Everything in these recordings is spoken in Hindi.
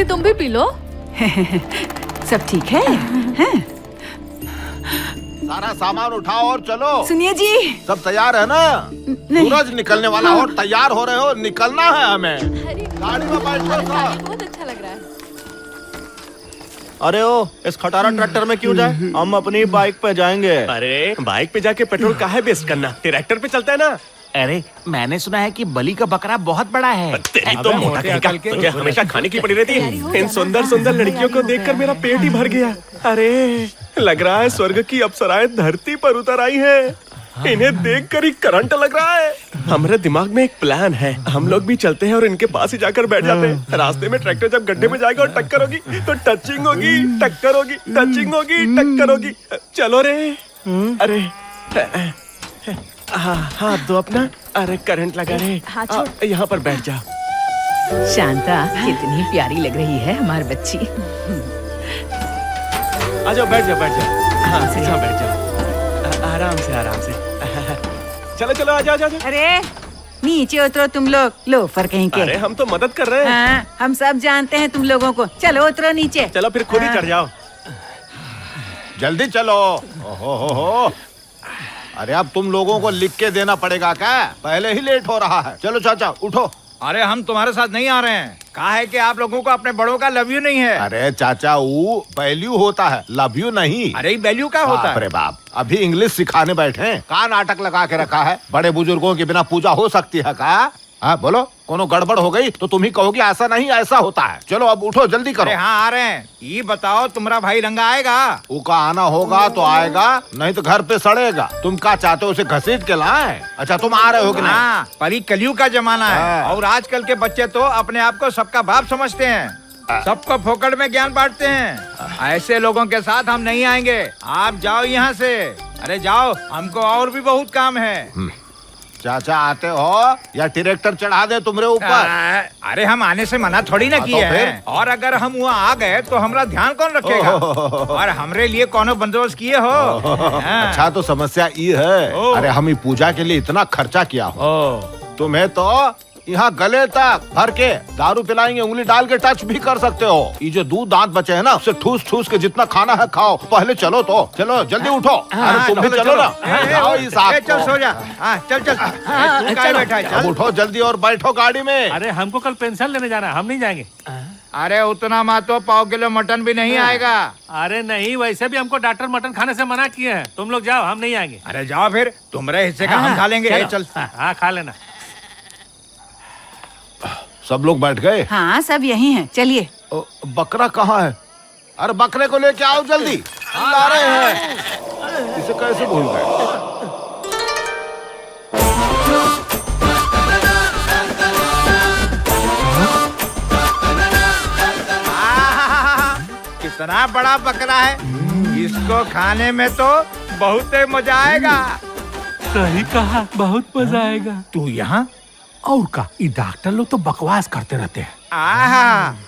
दीदी तुम भी पी लो। सब ठीक है? हैं? सारा सामान उठाओ और चलो। सुनिए जी, सब तैयार है ना? नहीं। सूरज निकलने वाला हो, तैयार हो रहे हो, निकलना है हमें। गाड़ी में बैठो सब। बहुत अच्छा लग रहा है। अरे ओ, इस खटारा ट्रैक्टर में क्यों जाए? हम अपनी बाइक पे जाएंगे। अरे बाइक पे जाके पेट्रोल काहे वेस्ट करना, ट्रैक्टर पे चलते हैं ना। अरे मैंने सुना है कि बलि का बकरा बहुत बड़ा है। तेरी तो मोटा कहीं का, तुझे हमेशा खाने की पड़ी रहती है। इन सुंदर सुंदर लड़कियों को देखकर मेरा पेट ही भर गया। अरे लग रहा है स्वर्ग की अप्सराएं धरती पर उतर आई हैं। इन्हें देखकर ही करंट लग रहा है। हमारे दिमाग में एक प्लान है, हम लोग भी चलते हैं और इनके पास ही जाकर बैठ जाते हैं। रास्ते में ट्रैक्टर जब गड्ढे में जाएगा और टक्कर होगी तो टचिंग होगी, टक्कर होगी, टचिंग होगी, टक्कर होगी। चलो रे। अरे हाथ दो अपना। अरे करंट लगा रे। यहाँ पर बैठ जाओ। शांता कितनी प्यारी लग रही है हमारी बच्ची। आ जाओ, बैठ जाओ, बैठ जाओ। हाँ यहाँ बैठ जाओ, आराम से, आराम से। चलो चलो, आ जाओ, आ जाओ। अरे नीचे उतरो तुम लोग, लोफर कहीं के। अरे हम तो मदद कर रहे हैं। हाँ, हम सब जानते हैं तुम लोगों को। चलो उतरो नीचे। चलो फिर खुद ही चढ़ जाओ। जल्दी चलो। ओहो हो। अरे अब तुम लोगों को लिख के देना पड़ेगा क्या? पहले ही लेट हो रहा है। चलो चाचा उठो। अरे हम तुम्हारे साथ नहीं आ रहे हैं। कहा है कि आप लोगों को अपने बड़ों का लव यू नहीं है। अरे चाचा वो वैल्यू होता है, लव यू नहीं। अरे वैल्यू क्या होता है? अरे बाप, अभी इंग्लिश सिखाने बैठे हैं। का नाटक लगा के रखा है? बड़े बुजुर्गों के बिना पूजा हो सकती है का? हाँ बोलो, कोनो गड़बड़ हो गई तो तुम ही कहोगे ऐसा नहीं ऐसा होता है। चलो अब उठो, जल्दी करो। अरे हाँ आ रहे हैं। ये बताओ तुम्हारा भाई रंगा आएगा? उसका आना होगा तो आएगा, नहीं तो घर पे सड़ेगा। तुम क्या चाहते हो, उसे घसीट के लाएं? अच्छा तुम आ रहे हो कि नहीं? हाँ, पर ये कलयुग का जमाना है हाँ। और आजकल के बच्चे तो अपने आप को सबका बाप समझते हैं, सबको फोकट में ज्ञान बांटते हैं। ऐसे लोगों के साथ हम नहीं आएंगे। आप जाओ यहाँ से। अरे जाओ, हमको और भी बहुत काम है। चाचा आते हो या ट्रैक्टर चढ़ा दे तुम्हारे ऊपर? अरे हम आने से मना थोड़ी ना किए तो फिर? हैं। और अगर हम वहाँ आ गए तो हमारा ध्यान कौन रखेगा? और हमरे लिए कौन बंदोबस्त किए हो? हाँ। अच्छा तो समस्या ये है, अरे हम ही पूजा के लिए इतना खर्चा किया हो, तुम्हें तो यहाँ गले तक भर के दारू पिलाएंगे, उंगली डाल के टच भी कर सकते हो। ये जो दूध दांत बचे हैं ना, उससे ठूस ठूस के जितना खाना है खाओ। पहले चलो तो, चलो जल्दी उठो। अरे तुम भी चलो ना। आओ इस आप चल सो जा। चल चल। तू काहे बैठा है? अब उठो जल्दी और बैठो गाड़ी में। अरे हमको कल पेंशन लेने जाना है, हम नहीं जाएंगे। अरे उतना मा तो पाव किलो मटन भी नहीं आएगा। अरे नहीं, वैसे भी हमको डॉक्टर मटन खाने से मना किए हैं। तुम लोग जाओ, हम नहीं आएंगे। अरे जाओ फिर, तुम्हारे हिस्से का हम खा लेंगे। चल। हाँ खा लेना। सब लोग बैठ गए? हाँ सब यही हैं, चलिए। बकरा कहाँ है? अरे बकरे को लेके आओ जल्दी। ला रहे हैं। इसे कैसे भूल गए? कितना बड़ा बकरा है, इसको खाने में तो बहुत मजा आएगा। सही कहा, बहुत मजा आएगा। तू यहाँ? और का, ये डॉक्टर लोग तो बकवास करते रहते हैं।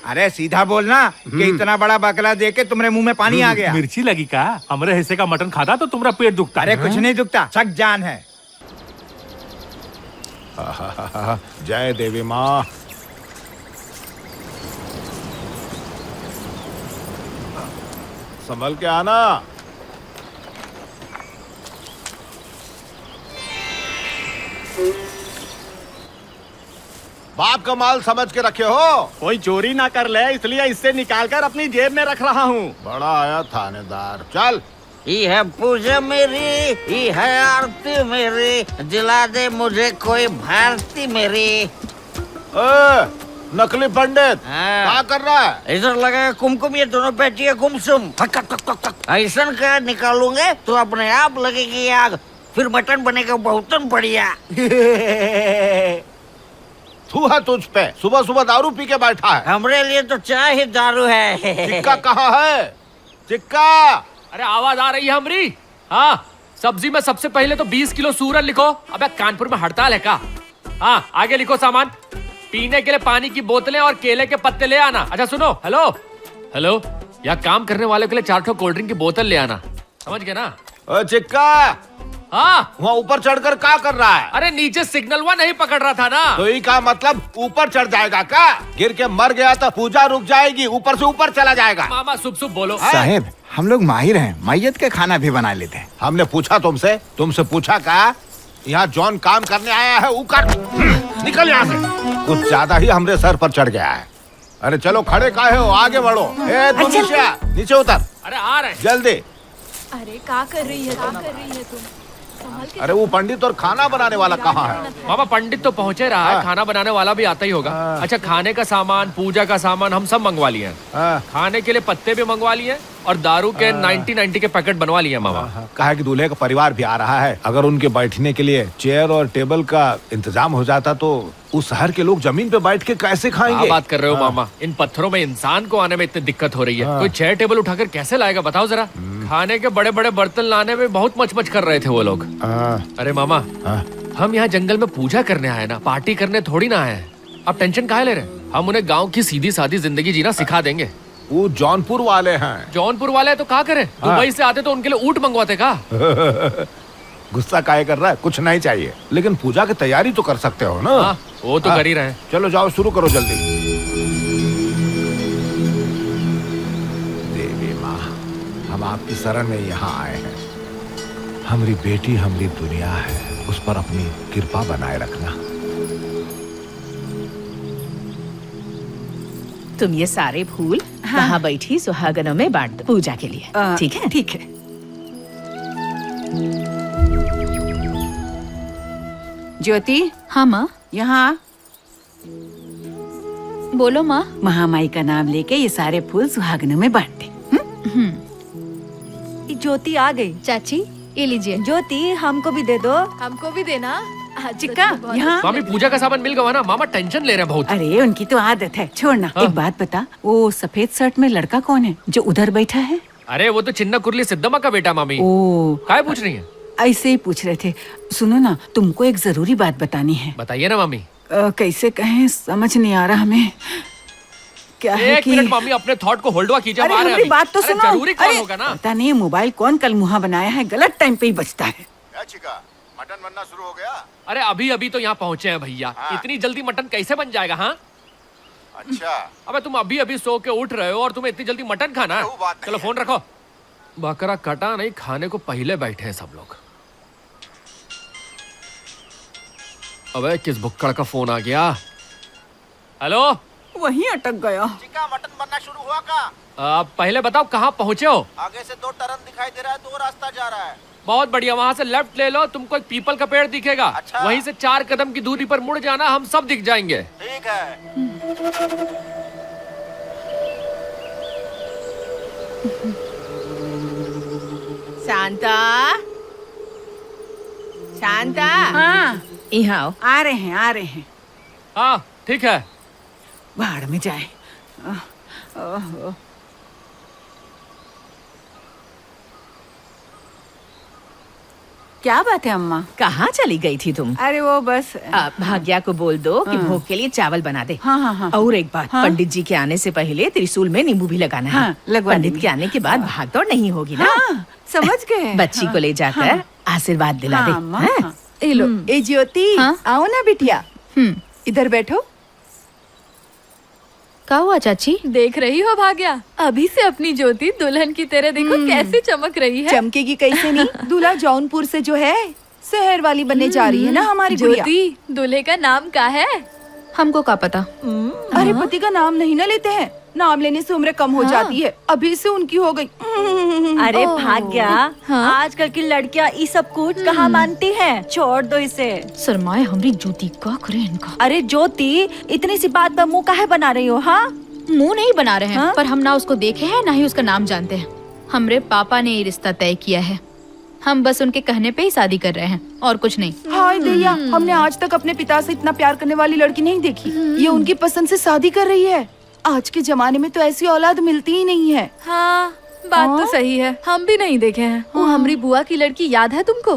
अरे सीधा बोलना कि इतना बड़ा बकरा देख के तुम्हारे मुंह में पानी आ गया। मिर्ची लगी का? हमारे हिस्से का मटन खाता तो तुम्हारा पेट दुखता। अरे कुछ नहीं दुखता, सक जान है। जय देवी माँ। संभल के आना। बाप का माल समझ के रखे हो। कोई चोरी ना कर ले, इसलिए इससे निकालकर अपनी जेब में रख रहा हूँ। बड़ा आया थानेदार। चल। ये है पूजा मेरी, ये है आरती मेरी, दिला दे मुझे कोई भारती मेरी। नकली पंडित क्या कर रहा है? इधर लगा कुमकुम, ये दोनों बैठी है गुमसुम। ऐसा क्या निकालूंगे तो अपने आप लगेगी आग, फिर मटन बनेगा बहुत बढ़िया। तू है तुझ पे, सुबह सुबह दारू पी के बैठा है। हमरे लिए तो चाय ही दारू है। चिक्का कहाँ है? चिक्का। अरे आवाज आ रही है हमारी? हाँ, सब्जी में सबसे पहले तो 20 किलो सूरन लिखो। अबे कानपुर में हड़ताल है का? हाँ आगे लिखो सामान। पीने के लिए पानी की बोतलें और केले के पत्ते ले आना। अच्छा सुनो, हेलो हेलो, यहाँ काम करने वालों के लिए 4 ठो कोल्ड ड्रिंक की बोतल ले आना, समझ गए ना? चिक्का हाँ वहाँ ऊपर चढ़कर क्या कर रहा है? अरे नीचे सिग्नल हुआ नहीं पकड़ रहा था ना। तो ये का मतलब ऊपर चढ़ जाएगा क्या? गिर के मर गया तो पूजा रुक जाएगी, ऊपर से ऊपर चला जाएगा। मामा शुभ शुभ बोलो। साहेब हम लोग माहिर हैं, मैयत का खाना भी बना लेते हैं। हमने पूछा तुमसे पूछा क्या? यहाँ जॉन काम करने आया है, ऊकर निकल यहाँ से। कुछ ज्यादा ही हमरे सर पर चढ़ गया है। अरे चलो खड़े काहे हो, आगे बढ़ो। ए तू नीचे आ, नीचे उतर अरे आ रहे हैं। जल्दी। अरे क्या कर रही है तुम? संभल के अरे वो पंडित और खाना बनाने वाला कहाँ है? मामा पंडित तो पहुंचे रहा है, खाना बनाने वाला भी आता ही होगा। अच्छा खाने का सामान, पूजा का सामान हम सब मंगवा लिए हैं। हाँ। खाने के लिए पत्ते भी मंगवा लिए और दारू के 90 के पैकेट बनवा लिए मामा। कहा कि दूल्हे का परिवार भी आ रहा है, अगर उनके बैठने के लिए चेयर और टेबल का इंतजाम हो जाता तो उस शहर के लोग जमीन पे बैठ के कैसे खाएंगे? क्या बात कर रहे हो मामा, इन पत्थरों में इंसान को आने में इतनी दिक्कत हो रही है। कोई चेयर टेबल उठाकर कैसे लाएगा बताओ जरा। खाने के बड़े बड़े बर्तन लाने में बहुत मच कर रहे थे वो लोग। अरे मामा हम यहाँ जंगल में पूजा करने आए ना, पार्टी करने थोड़ी ना आए। आप टेंशन काहे ले रहे? हम उन्हें गाँव की सीधी सादी जिंदगी जीना सिखा देंगे। वो जौनपुर वाले हैं। जौनपुर वाले हैं तो क्या करें? दुबई से आते तो उनके लिए ऊँट मंगवाते का। गुस्सा काहे कर रहा है? कुछ नहीं चाहिए, लेकिन पूजा की तैयारी तो कर सकते हो ना। हाँ, वो तो कर ही रहे हैं। चलो जाओ शुरू करो जल्दी। देवी माँ हम आपकी शरण में यहाँ आए हैं। हमारी बेटी हमारी दुनिया है, उस पर अपनी कृपा बनाए रखना। तुम ये सारे फूल वहाँ बैठी सुहागनों में बांट दो पूजा के लिए, ठीक है? ठीक है। ज्योति। हाँ माँ। यहाँ बोलो माँ। महामाई का नाम लेके ये सारे फूल सुहागनों में बांट दे। ज्योति आ गई। चाची ये लीजिए। ज्योति हमको भी दे दो। हमको भी देना। चिक्का यहाँ। मामी पूजा का सामान मिल गया ना, मामा टेंशन ले रहे हैं बहुत। अरे उनकी तो आदत है, छोड़ना। एक बात बता, वो सफेद शर्ट में लड़का कौन है जो उधर बैठा है? अरे वो तो चिन्ना कुरली सिद्धम्मा का बेटा मामी। ओ काय पूछ रही है? ऐसे ही पूछ रहे थे। सुनो ना, तुमको एक जरूरी बात बतानी है। बताइए ना मामी। कैसे कहें, समझ नहीं आ रहा हमें। क्या है एक कि मिनट मामी, अपने थॉट को होल्डवा कीजिए। अरे हम आ रहे हैं हमारी अभी। बात तो अरे सुनो। जरूरी कॉल होगा ना। पता नहीं मोबाइल कौन कल मुहा बनाया है, गलत टाइम पे ही बजता है। मटन बनना शुरू हो गया? अरे अभी अभी तो यहाँ पहुँचे हैं भैया। इतनी जल्दी मटन कैसे बन जाएगा? हाँ अच्छा। अबे तुम अभी अभी सो के उठ रहे हो और तुम्हें इतनी जल्दी मटन खाना है? चलो फोन रखो। बकरा कटा नहीं, खाने को पहले बैठे हैं सब लोग। अबे किस भुक्कड़ का फोन आ गया? हेलो। वहीं अटक गया। मटन बनना शुरू हुआ का? पहले बताओ कहाँ पहुँचे हो? आगे से 2 टर्न दिखाई दे रहा है, 2 रास्ता जा रहा है। बहुत बढ़िया, वहाँ से लेफ्ट ले लो, तुमको एक पीपल का पेड़ दिखेगा। अच्छा। वहीं से 4 कदम की दूरी पर मुड़ जाना, हम सब दिख जाएंगे। ठीक है। शांता, शांता। हाँ यहाँ आओ। आ रहे हैं। हाँ ठीक है। बाहर में जाए। क्या बात है अम्मा? कहाँ चली गई थी तुम? अरे वो बस भाग्या को बोल दो कि भोग के लिए चावल बना दे। हाँ। और एक बात, पंडित जी के आने से पहले त्रिशूल में नींबू भी लगाना है। हाँ, लगवा पंडित देंगे। के आने के बाद भागदौड़ नहीं होगी ना। हाँ, समझ गए। बच्ची को ले जाकर आशीर्वाद दिला हाँ, दे। अम्मा, हाँ? हाँ। ए लो। ए ज्योति आओ ना बिटिया, इधर बैठो। क्या हुआ चाची? देख रही हो भाग्या, अभी से अपनी ज्योति दुल्हन की तरह देखो कैसे चमक रही है। चमकेगी कैसे नहीं, दूल्हा जौनपुर से जो है शहर वाली बनने जा रही है ना हमारी गुड़िया। ज्योति दूल्हे का नाम क्या है? हमको क्या पता। अरे पति का नाम नहीं ना लेते हैं, नाम लेने से उम्र कम हो जाती है, अभी से उनकी हो गई। अरे भाग्या, आजकल की लड़कियां ये सब कुछ कहाँ मानती हैं? छोड़ दो इसे। शर्माए हमारी ज्योति, क्या करे इनका। अरे ज्योति, इतनी सी बात पर मुँह काहे बना रही हो? हाँ मुँह नहीं बना रहे हैं, पर हम ना उसको देखे हैं ना ही उसका नाम जानते हैं। हमरे पापा ने ये रिश्ता तय किया है, हम बस उनके कहने पे ही शादी कर रहे हैं और कुछ नहीं। हाय दैया, हमने आज तक अपने पिता से इतना प्यार करने वाली लड़की नहीं देखी। ये उनकी पसंद से शादी कर रही है। आज के जमाने में तो ऐसी औलाद मिलती ही नहीं है। हाँ बात तो सही है, हम भी नहीं देखे हैं। वो हमारी बुआ की लड़की याद है तुमको?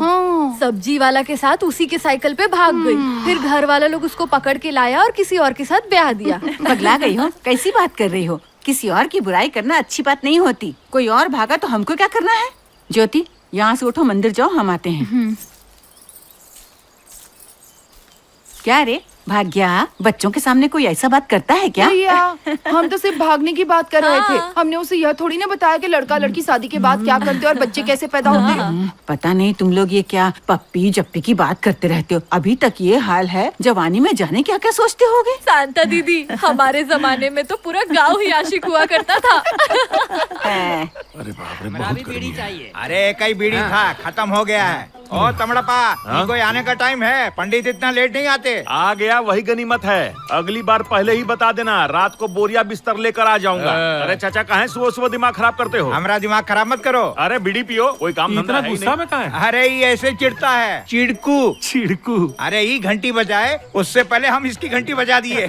सब्जी वाला के साथ उसी के साइकिल पे भाग गई, फिर घर वाला लोग उसको पकड़ के लाया और किसी और के साथ ब्याह दिया। पगला गई हो? कैसी बात कर रही हो? किसी और की बुराई करना अच्छी बात नहीं होती। कोई और भागा तो हमको क्या करना है? ज्योति, यहाँ से उठो, मंदिर जाओ, हम आते हैं। क्या रे भाग्या, बच्चों के सामने कोई ऐसा बात करता है क्या? भैया, हम तो सिर्फ भागने की बात कर रहे थे। हमने उसे यह थोड़ी ना बताया कि लड़का लड़की शादी के बाद क्या करते और बच्चे कैसे पैदा होते हैं। पता नहीं तुम लोग ये क्या पप्पी जप्पी की बात करते रहते हो। अभी तक ये हाल है, जवानी में जाने क्या क्या सोचते होगे। शांता दीदी, हमारे जमाने में तो पूरा गांव ही आशिक हुआ करता था। अरे बाप रे, बहुत गर्मी है। अरे एक ही बीड़ी था, खत्म हो गया है। ओ तमड़पा, कोई आने का टाइम है, पंडित इतना लेट नहीं आते। आ गया वही गनीमत है। अगली बार पहले ही बता देना, रात को बोरिया बिस्तर लेकर आ जाऊंगा। अरे चाचा, कहाँ सुबह सुबह दिमाग खराब करते हो? हमारा दिमाग खराब मत करो। अरे बीड़ी पियो, कोई काम धंधा है ही गुस्सा नहीं। में कहाँ है? अरे ये ऐसे चिढ़ता है, चिड़कू। चिड़कू। अरे ये घंटी बजाए, उससे पहले हम इसकी घंटी बजा दिए।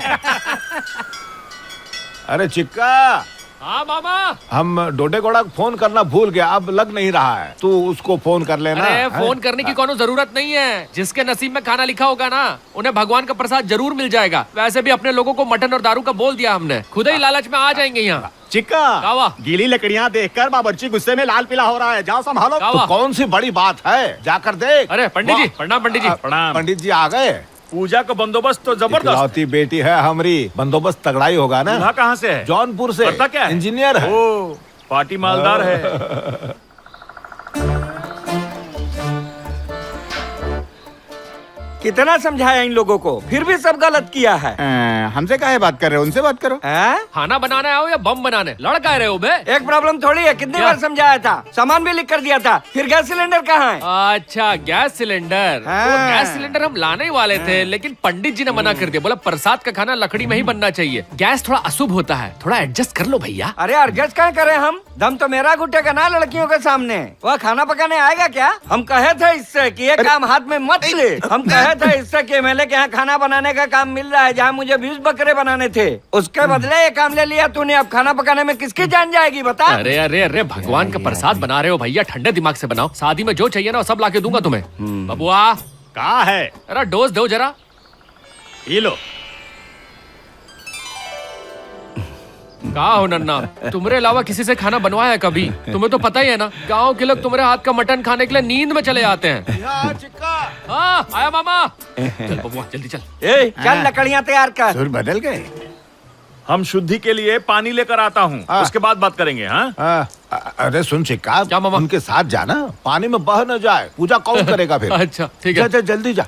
अरे चिक्का, हाँ मामा। हम डोडे गोड़ा को फोन करना भूल गया, अब लग नहीं रहा है। तू उसको फोन कर लेना। अरे फोन करने की कोनो जरूरत नहीं है। जिसके नसीब में खाना लिखा होगा ना, उन्हें भगवान का प्रसाद जरूर मिल जाएगा। वैसे भी अपने लोगों को मटन और दारू का बोल दिया हमने, खुद ही लालच में आ जाएंगे यहाँ। चिक्का, गीली लकड़ियाँ देखकर बावर्ची गुस्से में लाल पीला हो रहा है, जाओ संभालो। तो कौन सी बड़ी बात है, जाकर देख। अरे पंडित जी, प्रणाम पंडित जी। प्रणाम। पंडित जी आ गए। पूजा का बंदोबस्त तो जबरदस्त। इकलौती बेटी है हमारी, बंदोबस्त तगड़ा ही होगा ना। दूल्हा कहाँ से है? जौनपुर से। करता क्या है? इंजीनियर है। ओ, पार्टी मालदार है। कितना समझाया इन लोगों को, फिर भी सब गलत किया है। हमसे काहे बात कर रहे हो, उनसे बात करो। खाना बनाने आओ या बम बनाने, लड़का रहे हो बे? एक प्रॉब्लम थोड़ी है, कितनी बार समझाया था, सामान भी लिख कर दिया था। फिर गैस सिलेंडर कहाँ है? अच्छा, गैस सिलेंडर। वो गैस सिलेंडर हम लाने ही वाले थे, लेकिन पंडित जी ने मना कर दिया। बोला प्रसाद का खाना लकड़ी में ही बनना चाहिए, गैस थोड़ा अशुभ होता है, थोड़ा एडजस्ट कर लो भैया। अरे एडजस्ट क्या करें हम, दम तो मेरा घुटेगा ना लड़कियों के सामने। वह खाना पकाने आएगा क्या? हम कहे थे इससे कि ये काम हाथ में मत ले। हम कहे थे इससे कि एमएलए के यहाँ खाना बनाने का काम मिल रहा है, जहाँ मुझे 20 बकरे बनाने थे। उसके बदले ये काम ले लिया तूने। अब खाना पकाने में किसकी जान जाएगी बता? अरे अरे अरे, भगवान का प्रसाद बना रहे हो भैया, ठंडे दिमाग से बनाओ। शादी में जो चाहिए ना वो सब लाके दूंगा तुम्हें। बबुआ कहाँ है? अरे डोज दो जरा। ये लो। कहा हो नन्ना, तुम्हारे अलावा किसी से खाना बनवाया है कभी? तुम्हें तो पता ही है ना, गांव के लोग तुम्हारे हाथ का मटन खाने के लिए नींद में चले जाते हैं। हाँ, आया मामा। चल बबुआ जल्दी चल। चल लकड़ियाँ तैयार कर। सुर बदल गए। हम शुद्धि के लिए पानी लेकर आता हूँ, उसके बाद बात करेंगे। हाँ, अरे सुन चिक्का, क्या मामा? उनके साथ जाना, पानी में बह न जाए, पूजा कौन करेगा फिर? अच्छा ठीक है। जा, जल्दी जा।